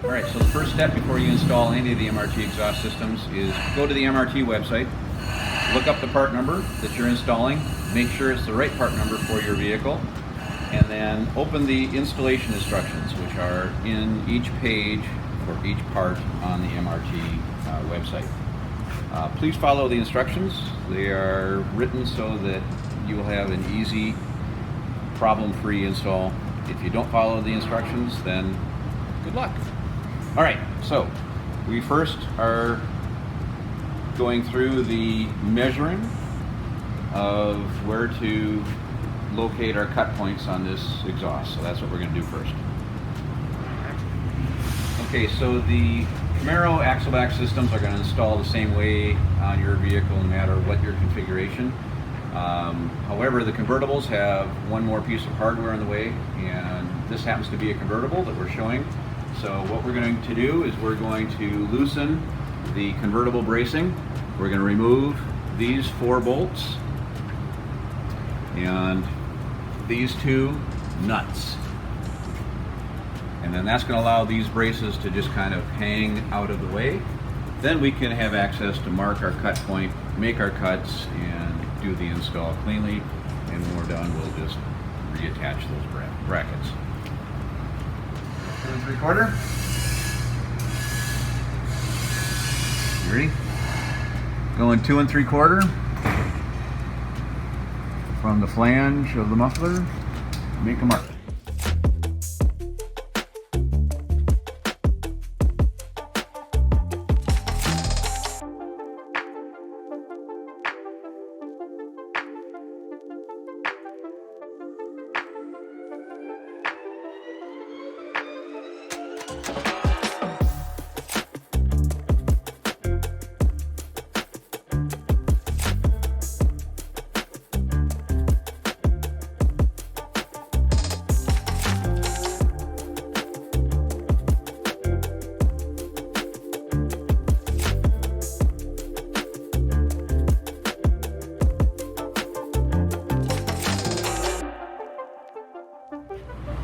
Alright, so the first step before you install any of the MRT exhaust systems is go to the MRT website, look up the part number that you're installing, make sure it's the right part number for your vehicle, and then open the installation instructions, which are in each page for each part on the MRT website. Please follow the instructions. They are written so that you will have an easy, problem-free install. If you don't follow the instructions, then good luck. All right, so we first are going through the measuring of where to locate our cut points on this exhaust. So that's what we're going to do first. Okay, so the Camaro axle-back systems are going to install the same way on your vehicle no matter what your configuration. However, the convertibles have one more piece of hardware on the way, and this happens to be a convertible that we're showing. So what we're going to do is we're going to loosen the convertible bracing. We're going to remove these 4 bolts and these 2 nuts. And then that's going to allow these braces to just kind of hang out of the way. Then we can have access to mark our cut point, make our cuts, and do the install cleanly. And when we're done, we'll just reattach those brackets. 2 3/4. You ready? Going 2 3/4 from the flange of the muffler. Make a mark.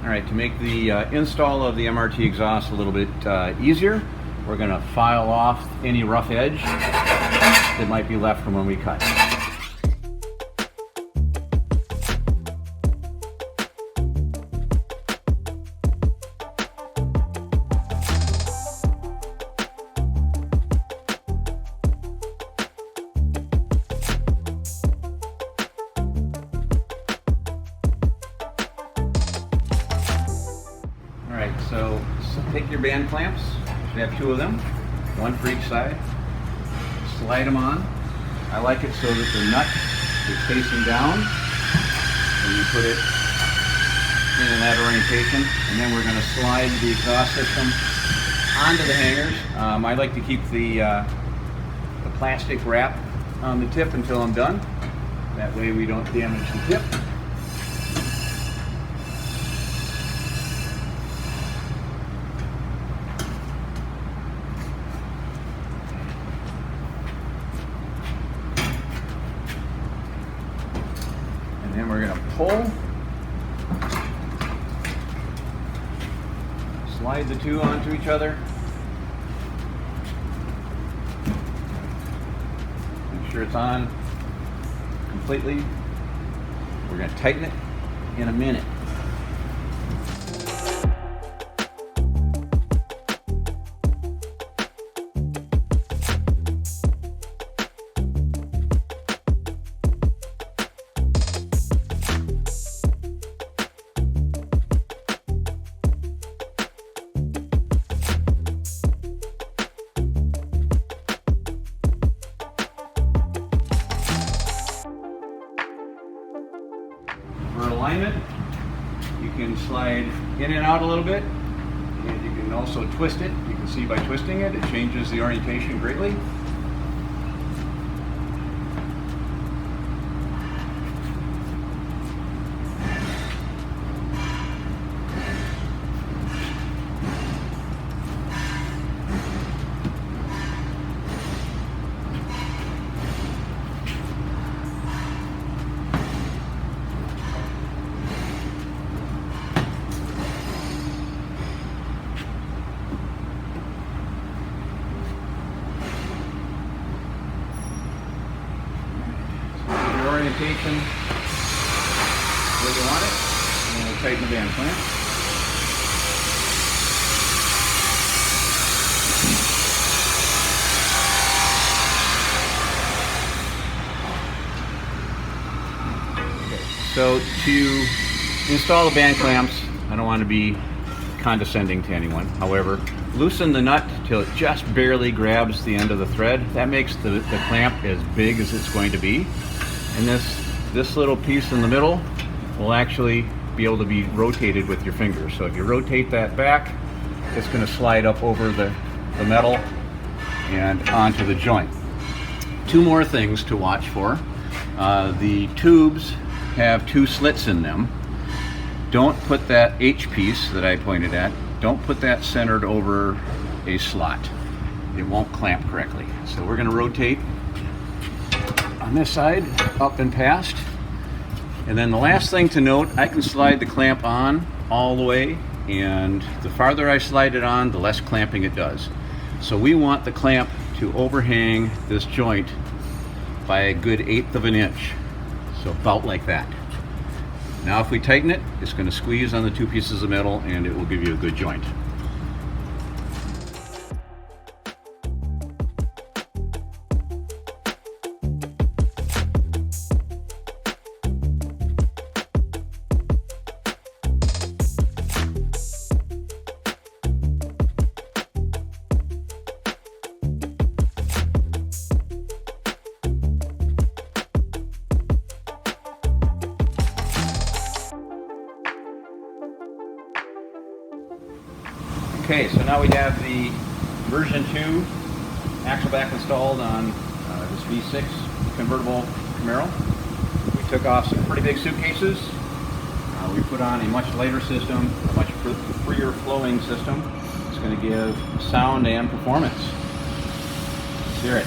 Alright, to make the install of the MRT exhaust a little bit easier, we're going to file off any rough edge that might be left from when we cut. So take your band clamps, you have 2 of them, 1 for each side, slide them on. I like it so that the nut is facing down, and you put it in that orientation, and then we're going to slide the exhaust system onto the hangers. I like to keep the plastic wrap on the tip until I'm done. That way we don't damage the tip. And then we're going to pull, slide the 2 onto each other, make sure it's on completely. We're going to tighten it in a minute. For alignment, you can slide in and out a little bit, and you can also twist it. You can see by twisting it, it changes the orientation greatly. orientation where you want it, and we'll tighten the band clamp. So to install the band clamps, I don't want to be condescending to anyone. However, loosen the nut till it just barely grabs the end of the thread. That makes the clamp as big as it's going to be. And this little piece in the middle will actually be able to be rotated with your fingers. So if you rotate that back, it's going to slide up over the metal and onto the joint. Two more things to watch for. The tubes have two slits in them. Don't put that H piece that I pointed at, don't put that centered over a slot. It won't clamp correctly. So we're going to rotate on this side, up and past. And then the last thing to note, I can slide the clamp on all the way, and the farther I slide it on, the less clamping it does. So we want the clamp to overhang this joint by a good 1/8 of an inch. So about like that. Now if we tighten it, it's going to squeeze on the two pieces of metal and it will give you a good joint. Okay, so now we have the version 2 axle back installed on this V6 convertible Camaro. We took off some pretty big suitcases. We put on a much lighter system, a much freer flowing system. It's going to give sound and performance. Let's hear it.